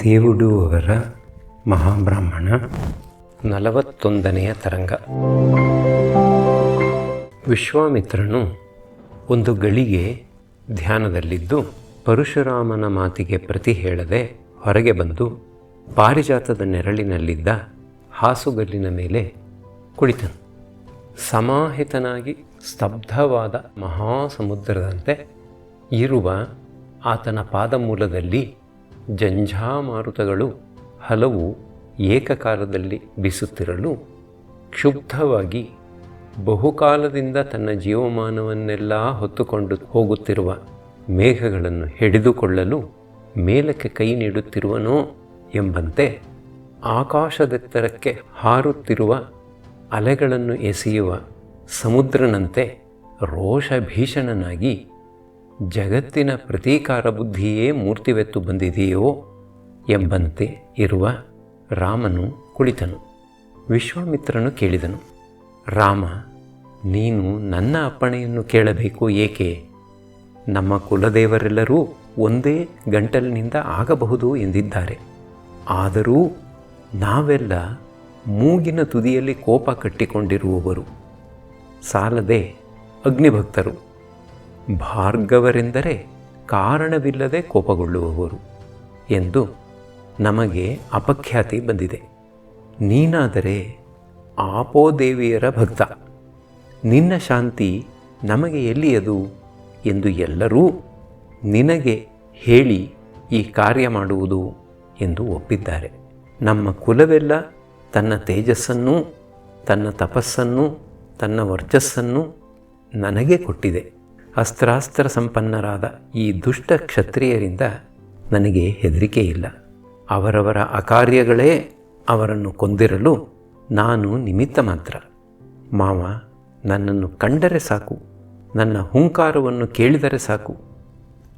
ದೇವುಡು ಅವರ ಮಹಾಬ್ರಾಹ್ಮಣ 41ನೇ ತರಂಗ. ವಿಶ್ವಾಮಿತ್ರನು ಒಂದು ಗಳಿಗೆ ಧ್ಯಾನದಲ್ಲಿದ್ದು ಪರಶುರಾಮನ ಮಾತಿಗೆ ಪ್ರತಿ ಹೇಳದೆ ಹೊರಗೆ ಬಂದು ಪಾರಿಜಾತದ ನೆರಳಿನಲ್ಲಿದ್ದ ಹಾಸುಗಲ್ಲಿನ ಮೇಲೆ ಕುಳಿತನು. ಸಮಾಹಿತನಾಗಿ ಸ್ತಬ್ಧವಾದ ಮಹಾಸಮುದ್ರದಂತೆ ಇರುವ ಆತನ ಪಾದಮೂಲದಲ್ಲಿ ಜಂఝಾಮಾರುತಗಳು ಹಲವು ಏಕಕಾಲದಲ್ಲಿ ಬೀಸುತ್ತಿರಲು ಕ್ಷುಬ್ಧವಾಗಿ ಬಹುಕಾಲದಿಂದ ತನ್ನ ಜೀವಮಾನವನ್ನೆಲ್ಲ ಹೊತ್ತುಕೊಂಡು ಹೋಗುತ್ತಿರುವ ಮೇಘಗಳನ್ನು ಹಿಡಿದುಕೊಳ್ಳಲು ಮೇಲಕ್ಕೆ ಕೈ ನೀಡುತ್ತಿರುವನೋ ಎಂಬಂತೆ ಆಕಾಶದೆತ್ತರಕ್ಕೆ ಹಾರುತ್ತಿರುವ ಅಲೆಗಳನ್ನು ಎಸೆಯುವ ಸಮುದ್ರನಂತೆ ರೋಷಭೀಷಣನಾಗಿ ಜಗತ್ತಿನ ಪ್ರತೀಕಾರ ಬುದ್ಧಿಯೇ ಮೂರ್ತಿವೆತ್ತು ಬಂದಿದೆಯೋ ಎಂಬಂತೆ ಇರುವ ರಾಮನು ಕುಳಿತನು. ವಿಶ್ವಾಮಿತ್ರನು ಕೇಳಿದನು, ರಾಮ, ನೀನು ನನ್ನ ಅಪ್ಪಣೆಯನ್ನು ಕೇಳಬೇಕು ಏಕೆ? ನಮ್ಮ ಕುಲದೇವರೆಲ್ಲರೂ ಒಂದೇ ಗಂಟಲಿನಿಂದ ಆಗಬಹುದು ಎಂದಿದ್ದಾರೆ. ಆದರೂ ನಾವೆಲ್ಲ ಮೂಗಿನ ತುದಿಯಲ್ಲಿ ಕೋಪ ಕಟ್ಟಿಕೊಂಡಿರುವವರು, ಸಾಲದೆ ಅಗ್ನಿಭಕ್ತರು. ಭಾರ್ಗವರೆಂದರೆ ಕಾರಣವಿಲ್ಲದೆ ಕೋಪಗೊಳ್ಳುವವರು ಎಂದು ನಮಗೆ ಅಪಖ್ಯಾತಿ ಬಂದಿದೆ. ನೀನಾದರೆ ಆಪೋದೇವಿಯರ ಭಕ್ತ. ನಿನ್ನ ಶಾಂತಿ ನಮಗೆ ಎಲ್ಲಿಯದು ಎಂದು ಎಲ್ಲರೂ ನಿನಗೆ ಹೇಳಿ ಈ ಕಾರ್ಯ ಮಾಡುವುದು ಎಂದು ಒಪ್ಪಿದ್ದಾರೆ. ನಮ್ಮ ಕುಲವೆಲ್ಲ ತನ್ನ ತೇಜಸ್ಸನ್ನು, ತನ್ನ ತಪಸ್ಸನ್ನು, ತನ್ನ ವರ್ಚಸ್ಸನ್ನು ನನಗೆ ಕೊಟ್ಟಿದೆ. ಅಸ್ತ್ರಾಸ್ತ್ರ ಸಂಪನ್ನರಾದ ಈ ದುಷ್ಟ ಕ್ಷತ್ರಿಯರಿಂದ ನನಗೆ ಹೆದರಿಕೆ ಇಲ್ಲ. ಅವರವರ ಅಕಾರ್ಯಗಳೇ ಅವರನ್ನು ಕೊಂದಿರಲು ನಾನು ನಿಮಿತ್ತ ಮಾತ್ರ. ಮಾವ, ನನ್ನನ್ನು ಕಂಡರೆ ಸಾಕು, ನನ್ನ ಹುಂಕಾರವನ್ನು ಕೇಳಿದರೆ ಸಾಕು,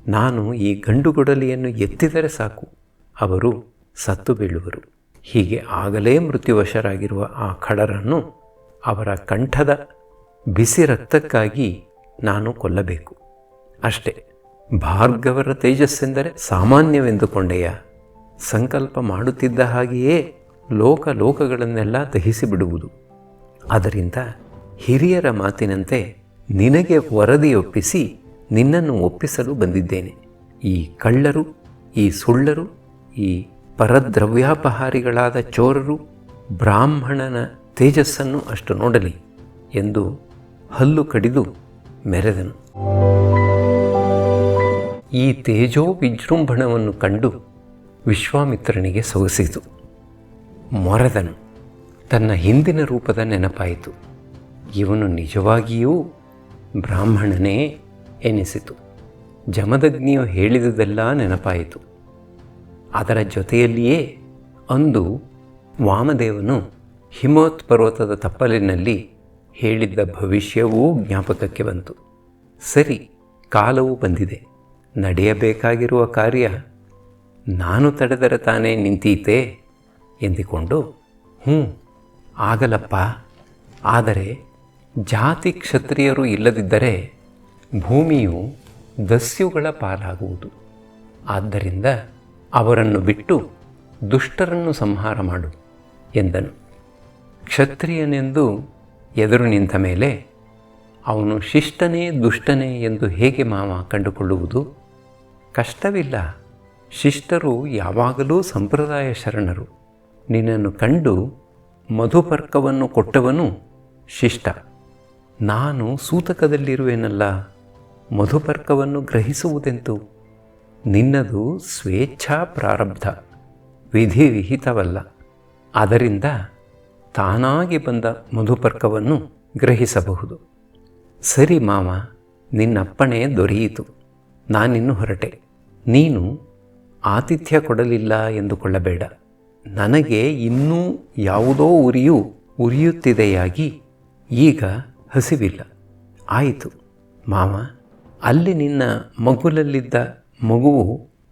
ನಾನು ಈ ಗಂಡುಗೊಡಲಿಯನ್ನು ಎತ್ತಿದರೆ ಸಾಕು, ಅವರು ಸತ್ತು ಬೀಳುವರು. ಹೀಗೆ ಆಗಲೇ ಮೃತ್ಯುವಶರಾಗಿರುವ ಆ ಖಡರನ್ನು ಅವರ ಕಂಠದ ಬಿಸಿ ರಕ್ತಕ್ಕಾಗಿ ನಾನು ಕೊಲ್ಲಬೇಕು ಅಷ್ಟೇ. ಭಾರ್ಗವರ ತೇಜಸ್ಸೆಂದರೆ ಸಾಮಾನ್ಯವೆಂದುಕೊಂಡೆಯ? ಸಂಕಲ್ಪ ಮಾಡುತ್ತಿದ್ದ ಹಾಗೆಯೇ ಲೋಕಗಳನ್ನೆಲ್ಲ ದಹಿಸಿಬಿಡುವುದು. ಅದರಿಂದ ಹಿರಿಯರ ಮಾತಿನಂತೆ ನಿನಗೆ ವರದಿಯೊಪ್ಪಿಸಿ ನಿನ್ನನ್ನು ಒಪ್ಪಿಸಲು ಬಂದಿದ್ದೇನೆ. ಈ ಕಳ್ಳರು, ಈ ಸುಳ್ಳರು, ಈ ಪರದ್ರವ್ಯಾಪಹಾರಿಗಳಾದ ಚೋರರು ಬ್ರಾಹ್ಮಣನ ತೇಜಸ್ಸನ್ನು ಅಷ್ಟು ನೋಡಲಿ ಎಂದು ಹಲ್ಲು ಕಡಿದು ಮೆರೆದನು. ಈ ತೇಜೋ ವಿಜೃಂಭಣವನ್ನು ಕಂಡು ವಿಶ್ವಾಮಿತ್ರನಿಗೆ ಸೊಗಸಿತು. ಮೊರೆದನು. ತನ್ನ ಹಿಂದಿನ ರೂಪದ ನೆನಪಾಯಿತು. ಇವನು ನಿಜವಾಗಿಯೂ ಬ್ರಾಹ್ಮಣನೇ ಎನಿಸಿತು. ಜಮದಗ್ನಿಯು ಹೇಳಿದುದೆಲ್ಲ ನೆನಪಾಯಿತು. ಅದರ ಜೊತೆಯಲ್ಲಿಯೇ ಅಂದು ವಾಮದೇವನು ಹಿಮವತ್ ಪರ್ವತದ ತಪ್ಪಲಿನಲ್ಲಿ ಹೇಳಿದ್ದ ಭವಿಷ್ಯವೂ ಜ್ಞಾಪಕಕ್ಕೆ ಬಂತು. ಸರಿ, ಕಾಲವೂ ಬಂದಿದೆ. ನಡೆಯಬೇಕಾಗಿರುವ ಕಾರ್ಯ ನಾನು ತಡೆದರೆ ತಾನೇ ನಿಂತೀತೆ ಎಂದುಕೊಂಡು, ಆಗಲಪ್ಪ. ಆದರೆ ಜಾತಿ ಕ್ಷತ್ರಿಯರು ಇಲ್ಲದಿದ್ದರೆ ಭೂಮಿಯು ದಸ್ಯುಗಳ ಪಾಲಾಗುವುದು. ಆದ್ದರಿಂದ ಅವರನ್ನು ಬಿಟ್ಟು ದುಷ್ಟರನ್ನು ಸಂಹಾರ ಮಾಡು ಎಂದನು. ಕ್ಷತ್ರಿಯನೆಂದು ಎದುರು ನಿಂತ ಮೇಲೆ ಅವನು ಶಿಷ್ಟನೇ ದುಷ್ಟನೇ ಎಂದು ಹೇಗೆ ಮಾವ ಕಂಡುಕೊಳ್ಳುವುದು? ಕಷ್ಟವಿಲ್ಲ. ಶಿಷ್ಟರು ಯಾವಾಗಲೂ ಸಂಪ್ರದಾಯ ಶರಣರು. ನಿನ್ನನ್ನು ಕಂಡು ಮಧುಪರ್ಕವನ್ನು ಕೊಟ್ಟವನು ಶಿಷ್ಟ. ನಾನು ಸೂತಕದಲ್ಲಿರುವೆನಲ್ಲ, ಮಧುಪರ್ಕವನ್ನು ಗ್ರಹಿಸುವುದೆಂತು? ನಿನ್ನದು ಸ್ವೇಚ್ಛಾ ಪ್ರಾರಬ್ಧ, ವಿಧಿವಿಹಿತವಲ್ಲ. ಅದರಿಂದ ತಾನಾಗಿ ಬಂದ ಮಧುಪರ್ಕವನ್ನು ಗ್ರಹಿಸಬಹುದು. ಸರಿ ಮಾವ, ನಿನ್ನಪ್ಪಣೆ ದೊರೆಯಿತು. ನಾನಿನ್ನು ಹೊರಟೆ. ನೀನು ಆತಿಥ್ಯ ಕೊಡಲಿಲ್ಲ ಎಂದುಕೊಳ್ಳಬೇಡ. ನನಗೆ ಇನ್ನೂ ಯಾವುದೋ ಉರಿಯುತ್ತಿದೆಯಾಗಿ ಈಗ ಹಸಿವಿಲ್ಲ. ಆಯಿತು ಮಾವ, ಅಲ್ಲಿ ನಿನ್ನ ಮಗುಲಲ್ಲಿದ್ದ ಮಗುವು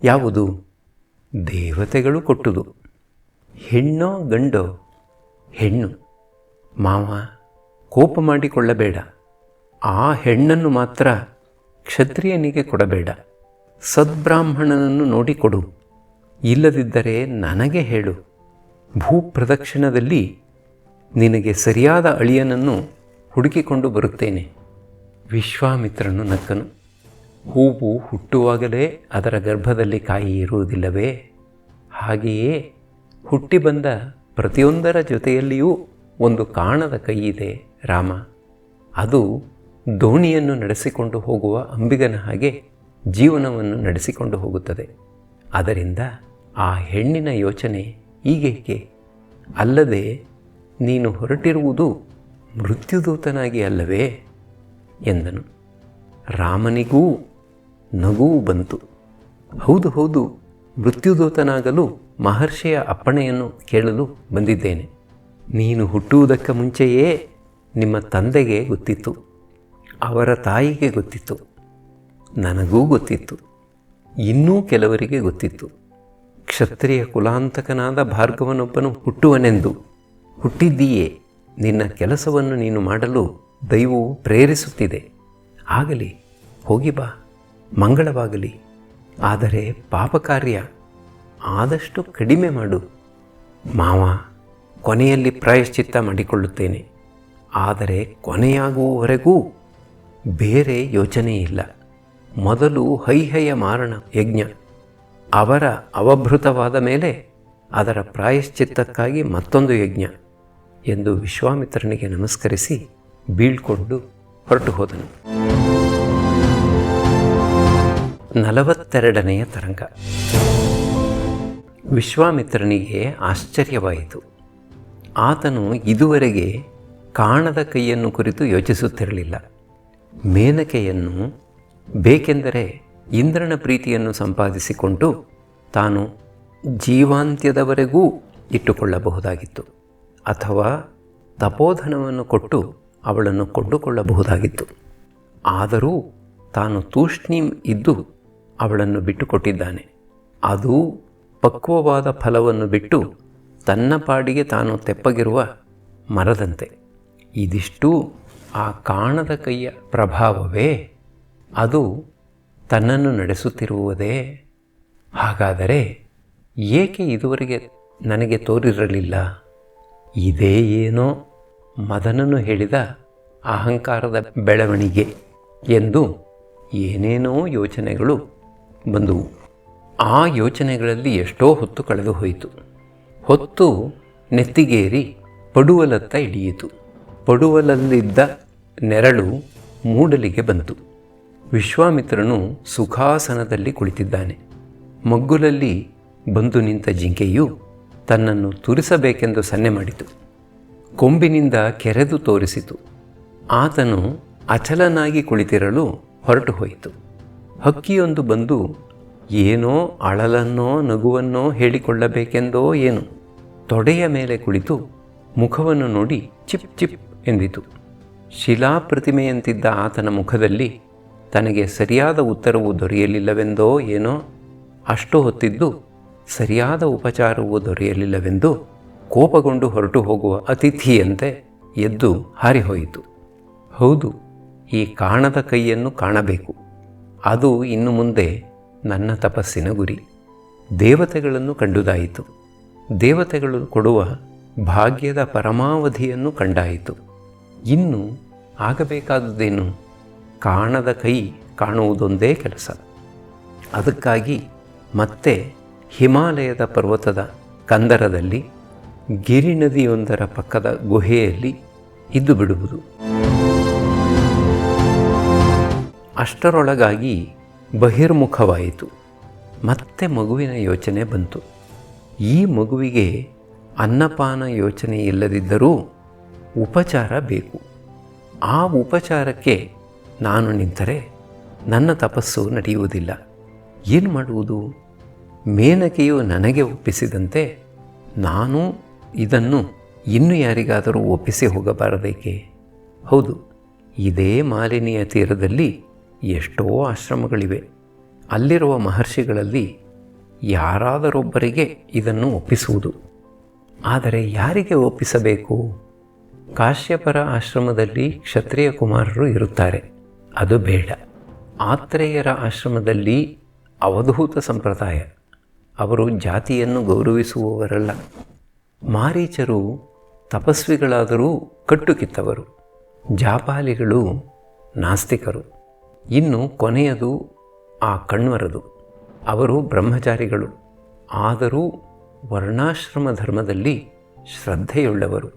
ಯಾವುದು? ದೇವತೆಗಳು ಕೊಟ್ಟುದು. ಹೆಣ್ಣೋ ಗಂಡೋ? ಹೆಣ್ಣು. ಮಾವ, ಕೋಪ ಮಾಡಿಕೊಳ್ಳಬೇಡ. ಆ ಹೆಣ್ಣನ್ನು ಮಾತ್ರ ಕ್ಷತ್ರಿಯನಿಗೆ ಕೊಡಬೇಡ. ಸದ್ಬ್ರಾಹ್ಮಣನನ್ನು ನೋಡಿಕೊಡು. ಇಲ್ಲದಿದ್ದರೆ ನನಗೆ ಹೇಳು, ಭೂಪ್ರದಕ್ಷಿಣದಲ್ಲಿ ನಿನಗೆ ಸರಿಯಾದ ಅಳಿಯನನ್ನು ಹುಡುಕಿಕೊಂಡು ಬರುತ್ತೇನೆ. ವಿಶ್ವಾಮಿತ್ರನು ನಕ್ಕನು. ಹೂವು ಹುಟ್ಟುವಾಗಲೇ ಅದರ ಗರ್ಭದಲ್ಲಿ ಕಾಯಿ ಇರುವುದಿಲ್ಲವೇ? ಹಾಗೆಯೇ ಹುಟ್ಟಿ ಬಂದ ಪ್ರತಿಯೊಂದರ ಜೊತೆಯಲ್ಲಿಯೂ ಒಂದು ಕಾಣದ ಕೈ ಇದೆ ರಾಮ. ಅದು ದೋಣಿಯನ್ನು ನಡೆಸಿಕೊಂಡು ಹೋಗುವ ಅಂಬಿಗನ ಹಾಗೆ ಜೀವನವನ್ನು ನಡೆಸಿಕೊಂಡು ಹೋಗುತ್ತದೆ. ಅದರಿಂದ ಆ ಹೆಣ್ಣಿನ ಯೋಚನೆ ಈಗೇಕೆ? ಅಲ್ಲದೆ ನೀನು ಹೊರಟಿರುವುದು ಮೃತ್ಯುದೂತನಾಗಿ ಅಲ್ಲವೇ ಎಂದನು. ರಾಮನಿಗೂ ನಗುವು ಬಂತು. ಹೌದು ಹೌದು, ಮೃತ್ಯುದೂತನಾಗಲು ಮಹರ್ಷಿಯ ಅಪ್ಪಣೆಯನ್ನು ಕೇಳಲು ಬಂದಿದ್ದೇನೆ. ನೀನು ಹುಟ್ಟುವುದಕ್ಕೆ ಮುಂಚೆಯೇ ನಿಮ್ಮ ತಂದೆಗೆ ಗೊತ್ತಿತ್ತು, ಅವರ ತಾಯಿಗೆ ಗೊತ್ತಿತ್ತು, ನನಗೂ ಗೊತ್ತಿತ್ತು, ಇನ್ನೂ ಕೆಲವರಿಗೆ ಗೊತ್ತಿತ್ತು. ಕ್ಷತ್ರಿಯ ಕುಲಾಂತಕನಾದ ಭಾರ್ಗವನೊಬ್ಬನು ಹುಟ್ಟುವನೆಂದು. ಹುಟ್ಟಿದ್ದೀಯೇ, ನಿನ್ನ ಕೆಲಸವನ್ನು ನೀನು ಮಾಡಲು ದೈವವು ಪ್ರೇರಿಸುತ್ತಿದೆ. ಆಗಲಿ, ಹೋಗಿ ಬಾ, ಮಂಗಳವಾಗಲಿ. ಆದರೆ ಪಾಪ ಕಾರ್ಯ ಆದಷ್ಟು ಕಡಿಮೆ ಮಾಡು. ಮಾವ, ಕೊನೆಯಲ್ಲಿ ಪ್ರಾಯಶ್ಚಿತ್ತ ಮಾಡಿಕೊಳ್ಳುತ್ತೇನೆ. ಆದರೆ ಕೊನೆಯಾಗುವವರೆಗೂ ಬೇರೆ ಯೋಚನೆ ಇಲ್ಲ. ಮೊದಲು ಹೈಹಯ ಮಾರಣ ಯಜ್ಞ, ಅವರ ಅವಭೃತವಾದ ಮೇಲೆ ಅದರ ಪ್ರಾಯಶ್ಚಿತ್ತಕ್ಕಾಗಿ ಮತ್ತೊಂದು ಯಜ್ಞ ಎಂದು ವಿಶ್ವಾಮಿತ್ರನಿಗೆ ನಮಸ್ಕರಿಸಿ ಬೀಳ್ಕೊಂಡು ಹೊರಟು ಹೋದನು. 42ನೆಯ ತರಂಗ. ವಿಶ್ವಾಮಿತ್ರನಿಗೆ ಆಶ್ಚರ್ಯವಾಯಿತು. ಆತನು ಇದುವರೆಗೆ ಕಾಣದ ಕೈಯನ್ನು ಕುರಿತು ಯೋಚಿಸುತ್ತಿರಲಿಲ್ಲ. ಮೇನಕೆಯನ್ನು ಬೇಕೆಂದರೆ ಇಂದ್ರನ ಪ್ರೀತಿಯನ್ನು ಸಂಪಾದಿಸಿಕೊಂಡು ತಾನು ಜೀವಾಂತ್ಯದವರೆಗೂ ಇಟ್ಟುಕೊಳ್ಳಬಹುದಾಗಿತ್ತು, ಅಥವಾ ತಪೋಧನವನ್ನು ಕೊಟ್ಟು ಅವಳನ್ನು ಕೊಂಡುಕೊಳ್ಳಬಹುದಾಗಿತ್ತು. ಆದರೂ ತಾನು ತೂಷ್ಣೀಂ ಇದ್ದು ಅವಳನ್ನು ಬಿಟ್ಟುಕೊಟ್ಟಿದ್ದಾನೆ. ಅದು ಪಕ್ವವಾದ ಫಲವನ್ನು ಬಿಟ್ಟು ತನ್ನ ಪಾಡಿಗೆ ತಾನು ತೆಪ್ಪಗಿರುವ ಮರದಂತೆ. ಇದಿಷ್ಟು ಆ ಕಾಣದ ಕೈಯ ಪ್ರಭಾವವೇ? ಅದು ತನ್ನನ್ನು ನಡೆಸುತ್ತಿರುವುದೇ? ಹಾಗಾದರೆ ಏಕೆ ಇದುವರೆಗೆ ನನಗೆ ತೋರಿರಲಿಲ್ಲ? ಇದೇ ಏನೋ ಮದನನು ಹೇಳಿದ ಅಹಂಕಾರದ ಬೆಳವಣಿಗೆ ಎಂದು ಏನೇನೋ ಯೋಚನೆಗಳು ಬಂದುವು. ಆ ಯೋಚನೆಗಳಲ್ಲಿ ಎಷ್ಟೋ ಹೊತ್ತು ಕಳೆದು ಹೋಯಿತು. ಹೊತ್ತು ನೆತ್ತಿಗೇರಿ ಪಡುವಲತ್ತ ಇಳಿಯಿತು. ಪಡುವಲಲ್ಲಿದ್ದ ನೆರಳು ಮೂಡಲಿಗೆ ಬಂತು. ವಿಶ್ವಾಮಿತ್ರನು ಸುಖಾಸನದಲ್ಲಿ ಕುಳಿತಿದ್ದಾನೆ. ಮಗ್ಗುಲಲ್ಲಿ ಬಂದು ನಿಂತ ಜಿಂಕೆಯು ತನ್ನನ್ನು ತುರಿಸಬೇಕೆಂದು ಸನ್ನೆ ಮಾಡಿತು. ಕೊಂಬಿನಿಂದ ಕೆರೆದು ತೋರಿಸಿತು. ಆತನು ಅಚಲನಾಗಿ ಕುಳಿತಿರಲು ಹೊರಟು ಹೋಯಿತು. ಹಕ್ಕಿಯೊಂದು ಬಂದು ಏನೋ ಅಳಲನ್ನೋ ನಗುವನ್ನೋ ಹೇಳಿಕೊಳ್ಳಬೇಕೆಂದೋ ಏನು ತೊಡೆಯ ಮೇಲೆ ಕುಳಿತು ಮುಖವನ್ನು ನೋಡಿ ಚಿಪ್ ಚಿಪ್ ಎಂದಿತು. ಶಿಲಾಪ್ರತಿಮೆಯಂತಿದ್ದ ಆತನ ಮುಖದಲ್ಲಿ ತನಗೆ ಸರಿಯಾದ ಉತ್ತರವು ದೊರೆಯಲಿಲ್ಲವೆಂದೋ ಏನೋ, ಅಷ್ಟು ಹೊತ್ತಿದ್ದು ಸರಿಯಾದ ಉಪಚಾರವೂ ದೊರೆಯಲಿಲ್ಲವೆಂದು ಕೋಪಗೊಂಡು ಹೊರಟು ಹೋಗುವ ಅತಿಥಿಯಂತೆ ಎದ್ದು ಹಾರಿಹೋಯಿತು. ಹೌದು, ಈ ಕಾಣದ ಕೈಯನ್ನು ಕಾಣಬೇಕು. ಅದು ಇನ್ನು ಮುಂದೆ ನನ್ನ ತಪಸ್ಸಿನ ಗುರಿ. ದೇವತೆಗಳನ್ನು ಕಂಡುದಾಯಿತು. ದೇವತೆಗಳು ಕೊಡುವ ಭಾಗ್ಯದ ಪರಮಾವಧಿಯನ್ನು ಕಂಡಾಯಿತು. ಇನ್ನು ಆಗಬೇಕಾದುದೇನು? ಕಾಣದ ಕೈ ಕಾಣುವುದೊಂದೇ ಕೆಲಸ. ಅದಕ್ಕಾಗಿ ಮತ್ತೆ ಹಿಮಾಲಯದ ಪರ್ವತದ ಕಂದರದಲ್ಲಿ ಗಿರಿನದಿಯೊಂದರ ಪಕ್ಕದ ಗುಹೆಯಲ್ಲಿ ಇದ್ದು ಬಿಡುವುದು. ಅಷ್ಟರೊಳಗಾಗಿ ಬಹಿರ್ಮುಖವಾಯಿತು. ಮತ್ತೆ ಮಗುವಿನ ಯೋಚನೆ ಬಂತು. ಈ ಮಗುವಿಗೆ ಅನ್ನಪಾನ ಯೋಚನೆ ಇಲ್ಲದಿದ್ದರೂ ಉಪಚಾರ ಬೇಕು. ಆ ಉಪಚಾರಕ್ಕೆ ನಾನು ನಿಂತರೆ ನನ್ನ ತಪಸ್ಸು ನಡೆಯುವುದಿಲ್ಲ. ಏನು ಮಾಡುವುದು? ಮೇನಕೆಯು ನನಗೆ ಒಪ್ಪಿಸಿದಂತೆ ನಾನು ಇದನ್ನು ಇನ್ನು ಯಾರಿಗಾದರೂ ಒಪ್ಪಿಸಿ ಹೋಗಬಾರದೇಕೆ? ಹೌದು, ಇದೇ ಮಾಲಿನಿಯ ತೀರದಲ್ಲಿ ಎಷ್ಟೋ ಆಶ್ರಮಗಳಿವೆ. ಅಲ್ಲಿರುವ ಮಹರ್ಷಿಗಳಲ್ಲಿ ಯಾರಾದರೊಬ್ಬರಿಗೆ ಇದನ್ನು ಒಪ್ಪಿಸುವುದು. ಆದರೆ ಯಾರಿಗೆ ಒಪ್ಪಿಸಬೇಕು? ಕಾಶ್ಯಪರ ಆಶ್ರಮದಲ್ಲಿ ಕ್ಷತ್ರಿಯ ಕುಮಾರರು ಇರುತ್ತಾರೆ, ಅದು ಬೇಡ. ಆತ್ರೇಯರ ಆಶ್ರಮದಲ್ಲಿ ಅವಧೂತ ಸಂಪ್ರದಾಯ, ಅವರು ಜಾತಿಯನ್ನು ಗೌರವಿಸುವವರಲ್ಲ. ಮಾರೀಚರು ತಪಸ್ವಿಗಳಾದರೂ ಕಟ್ಟುಕಿತ್ತವರು. ಜಾಪಾಲಿಗಳು ನಾಸ್ತಿಕರು. ಇನ್ನು ಕೊನೆಯದು ಆ ಕಣ್ವರದು. ಅವರು ಬ್ರಹ್ಮಚಾರಿಗಳು, ಆದರೂ ವರ್ಣಾಶ್ರಮ ಧರ್ಮದಲ್ಲಿ ಶ್ರದ್ಧೆಯುಳ್ಳವರು.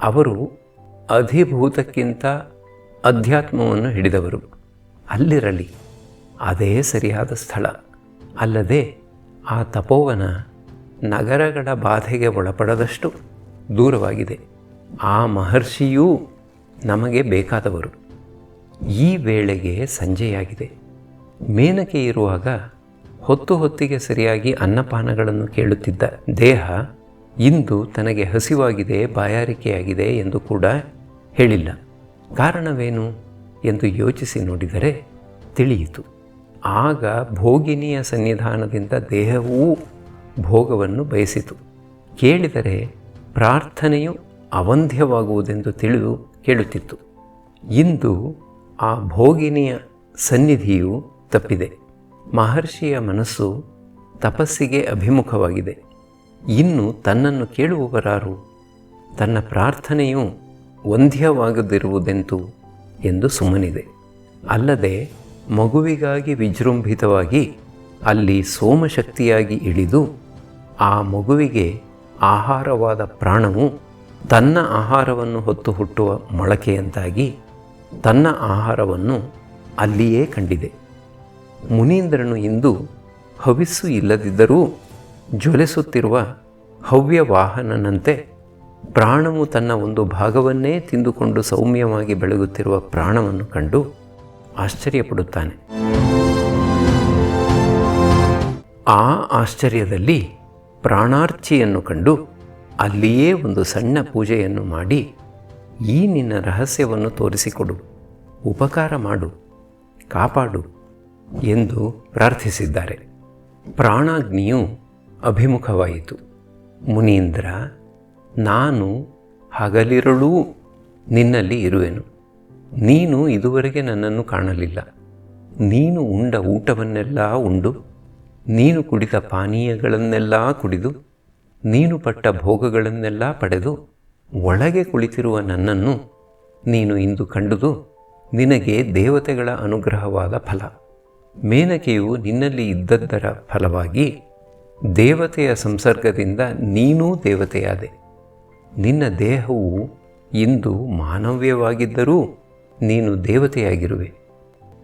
ಅವರು ಅಧಿಭೂತಕ್ಕಿಂತ ಅಧ್ಯಾತ್ಮವನ್ನು ಹಿಡಿದವರು. ಅಲ್ಲಿರಲಿ, ಅದೇ ಸರಿಯಾದ ಸ್ಥಳ. ಅಲ್ಲದೆ ಆ ತಪೋವನ ನಗರಗಳ ಬಾಧೆಗೆ ಒಳಪಡದಷ್ಟು ದೂರವಾಗಿದೆ. ಆ ಮಹರ್ಷಿಯೂ ನಮಗೆ ಬೇಕಾದವರು. ಈ ವೇಳೆಗೆ ಸಂಜೆಯಾಗಿದೆ. ಮೇನಕೆ ಇರುವಾಗ ಹೊತ್ತು ಹೊತ್ತಿಗೆ ಸರಿಯಾಗಿ ಅನ್ನಪಾನಗಳನ್ನು ಕೇಳುತ್ತಿದ್ದ ದೇಹ ಇಂದು ತನಗೆ ಹಸಿವಾಗಿದೆ, ಬಾಯಾರಿಕೆಯಾಗಿದೆ ಎಂದು ಕೂಡ ಹೇಳಿಲ್ಲ. ಕಾರಣವೇನು ಎಂದು ಯೋಚಿಸಿ ನೋಡಿದರೆ ತಿಳಿಯಿತು. ಆಗ ಭೋಗಿನಿಯ ಸನ್ನಿಧಾನದಿಂದ ದೇಹವೂ ಭೋಗವನ್ನು ಬಯಸಿತು. ಕೇಳಿದರೆ ಪ್ರಾರ್ಥನೆಯು ಅವಂಧ್ಯವಾಗುವುದೆಂದು ತಿಳಿದು ಕೇಳುತ್ತಿತ್ತು. ಇಂದು ಆ ಭೋಗಿನಿಯ ಸನ್ನಿಧಿಯು ತಪ್ಪಿದೆ. ಮಹರ್ಷಿಯ ಮನಸ್ಸು ತಪಸ್ಸಿಗೆ ಅಭಿಮುಖವಾಗಿದೆ. ಇನ್ನು ತನ್ನನ್ನು ಕೇಳುವವರಾರು? ತನ್ನ ಪ್ರಾರ್ಥನೆಯು ವಂದ್ಯವಾಗದಿರುವುದೆಂತು ಎಂದು ಸುಮ್ಮನಿದೆ. ಅಲ್ಲದೆ ಮಗುವಿಗಾಗಿ ವಿಜೃಂಭಿತವಾಗಿ ಅಲ್ಲಿ ಸೋಮಶಕ್ತಿಯಾಗಿ ಇಳಿದು ಆ ಮಗುವಿಗೆ ಆಹಾರವಾದ ಪ್ರಾಣವು ತನ್ನ ಆಹಾರವನ್ನು ಹೊತ್ತು ಹುಟ್ಟುವ ಮೊಳಕೆಯಂತಾಗಿ ತನ್ನ ಆಹಾರವನ್ನು ಅಲ್ಲಿಯೇ ಕಂಡಿದೆ. ಮುನೀಂದ್ರನು ಇಂದು ಹವಿಸ್ಸು ಇಲ್ಲದಿದ್ದರೂ ಜ್ವಲಿಸುತ್ತಿರುವ ಹವ್ಯವಾಹನನಂತೆ ಪ್ರಾಣವು ತನ್ನ ಒಂದು ಭಾಗವನ್ನೇ ತಿಂದುಕೊಂಡು ಸೌಮ್ಯವಾಗಿ ಬೆಳಗುತ್ತಿರುವ ಪ್ರಾಣವನ್ನು ಕಂಡು ಆಶ್ಚರ್ಯಪಡುತ್ತಾನೆ. ಆ ಆಶ್ಚರ್ಯದಲ್ಲಿ ಪ್ರಾಣಾರ್ಚಿಯನ್ನು ಕಂಡು ಅಲ್ಲಿಯೇ ಒಂದು ಸಣ್ಣ ಪೂಜೆಯನ್ನು ಮಾಡಿ, ಈ ನಿನ್ನ ರಹಸ್ಯವನ್ನು ತೋರಿಸಿಕೊಡು, ಉಪಕಾರ ಮಾಡು, ಕಾಪಾಡು ಎಂದು ಪ್ರಾರ್ಥಿಸಿದ್ದಾರೆ. ಪ್ರಾಣಾಗ್ನಿಯು ಅಭಿಮುಖವಾಯಿತು. ಮುನೀಂದ್ರ, ನಾನು ಹಗಲಿರುಳೂ ನಿನ್ನಲ್ಲಿ ಇರುವೆನು. ನೀನು ಇದುವರೆಗೆ ನನ್ನನ್ನು ಕಾಣಲಿಲ್ಲ. ನೀನು ಉಂಡ ಊಟವನ್ನೆಲ್ಲ ಉಂಡು, ನೀನು ಕುಡಿದ ಪಾನೀಯಗಳನ್ನೆಲ್ಲ ಕುಡಿದು, ನೀನು ಪಟ್ಟ ಭೋಗಗಳನ್ನೆಲ್ಲ ಪಡೆದು ಒಳಗೆ ಕುಳಿತಿರುವ ನನ್ನನ್ನು ನೀನು ಇಂದು ಕಂಡುದು ನಿನಗೆ ದೇವತೆಗಳ ಅನುಗ್ರಹವಾದ ಫಲ. ಮೇನಕೆಯು ನಿನ್ನಲ್ಲಿ ಇದ್ದದ್ದರ ಫಲವಾಗಿ ದೇವತೆಯ ಸಂಸರ್ಗದಿಂದ ನೀನೂ ದೇವತೆಯಾದೆ. ನಿನ್ನ ದೇಹವು ಇಂದು ಮಾನವ್ಯವಾಗಿದ್ದರೂ ನೀನು ದೇವತೆಯಾಗಿರುವೆ.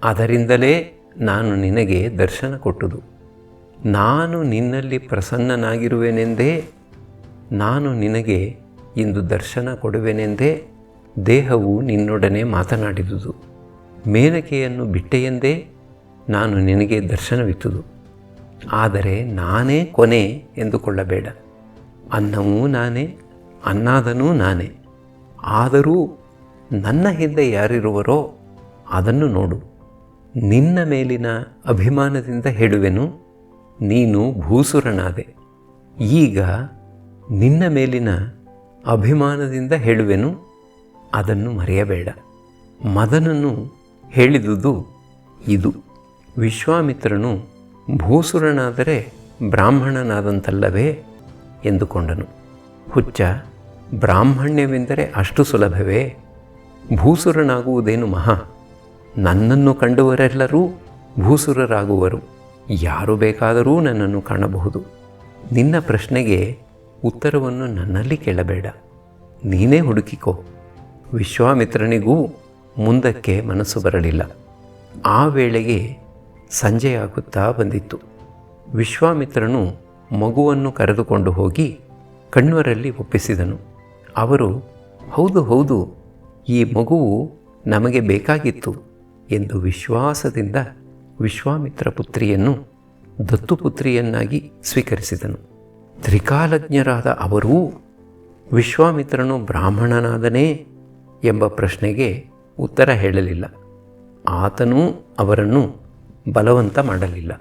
ಅದರಿಂದಲೇ ನಾನು ನಿನಗೆ ದರ್ಶನ ಕೊಟ್ಟುದು. ನಾನು ನಿನ್ನಲ್ಲಿ ಪ್ರಸನ್ನನಾಗಿರುವೆನೆಂದೇ, ನಾನು ನಿನಗೆ ಇಂದು ದರ್ಶನ ಕೊಡುವೆನೆಂದೇ ದೇಹವು ನಿನ್ನೊಡನೆ ಮಾತನಾಡಿದುದು. ಮೇನಕೆಯನ್ನು ಬಿಟ್ಟೆಯೆಂದೇ ನಾನು ನಿನಗೆ ದರ್ಶನವಿತ್ತುದು. ಆದರೆ ನಾನೇ ಕೊನೆ ಎಂದುಕೊಳ್ಳಬೇಡ. ಅನ್ನವೂ ನಾನೇ, ಅನ್ನಾದನೂ ನಾನೇ. ಆದರೂ ನನ್ನ ಹಿಂದೆ ಯಾರಿರುವರೋ ಅದನ್ನು ನೋಡು. ನಿನ್ನ ಮೇಲಿನ ಅಭಿಮಾನದಿಂದ ಹೇಳುವೆನು, ನೀನು ಭೂಸುರನಾದೆ. ಈಗ ನಿನ್ನ ಮೇಲಿನ ಅಭಿಮಾನದಿಂದ ಹೇಳುವೆನು, ಅದನ್ನು ಮರೆಯಬೇಡ. ಮದನನು ಹೇಳಿದುದು ಇದು. ವಿಶ್ವಾಮಿತ್ರನು ಭೂಸುರನಾದರೆ ಬ್ರಾಹ್ಮಣನಾದಂತಲ್ಲವೇ ಎಂದುಕೊಂಡನು. ಹುಚ್ಚ, ಬ್ರಾಹ್ಮಣ್ಯವೆಂದರೆ ಅಷ್ಟು ಸುಲಭವೇ? ಭೂಸುರನಾಗುವುದೇನು ಮಹಾ? ನನ್ನನ್ನು ಕಂಡವರೆಲ್ಲರೂ ಭೂಸುರರಾಗುವರು. ಯಾರು ಬೇಕಾದರೂ ನನ್ನನ್ನು ಕಾಣಬಹುದು. ನಿನ್ನ ಪ್ರಶ್ನೆಗೆ ಉತ್ತರವನ್ನು ನನ್ನಲ್ಲಿ ಕೇಳಬೇಡ, ನೀನೇ ಹುಡುಕಿಕೋ. ವಿಶ್ವಾಮಿತ್ರನಿಗೂ ಮುಂದಕ್ಕೆ ಮನಸ್ಸು ಬರಲಿಲ್ಲ. ಆ ವೇಳೆಗೆ ಸಂಜೆಯಾಗುತ್ತಾ ಬಂದಿತ್ತು. ವಿಶ್ವಾಮಿತ್ರನು ಮಗುವನ್ನು ಕರೆದುಕೊಂಡು ಹೋಗಿ ಕಣ್ವರಲ್ಲಿ ಒಪ್ಪಿಸಿದನು. ಅವರು, ಹೌದು ಹೌದು, ಈ ಮಗುವು ನಮಗೆ ಬೇಕಾಗಿತ್ತು ಎಂದು ವಿಶ್ವಾಸದಿಂದ ವಿಶ್ವಾಮಿತ್ರ ಪುತ್ರಿಯನ್ನು ದತ್ತುಪುತ್ರಿಯನ್ನಾಗಿ ಸ್ವೀಕರಿಸಿದನು. ತ್ರಿಕಾಲಜ್ಞರಾದ ಅವರೂ ವಿಶ್ವಾಮಿತ್ರನು ಬ್ರಾಹ್ಮಣನಾದನೇ ಎಂಬ ಪ್ರಶ್ನೆಗೆ ಉತ್ತರ ಹೇಳಲಿಲ್ಲ. ಆತನೂ ಅವರನ್ನು ಬಲವಂತ ಮಾಡಲಿಲ್ಲ.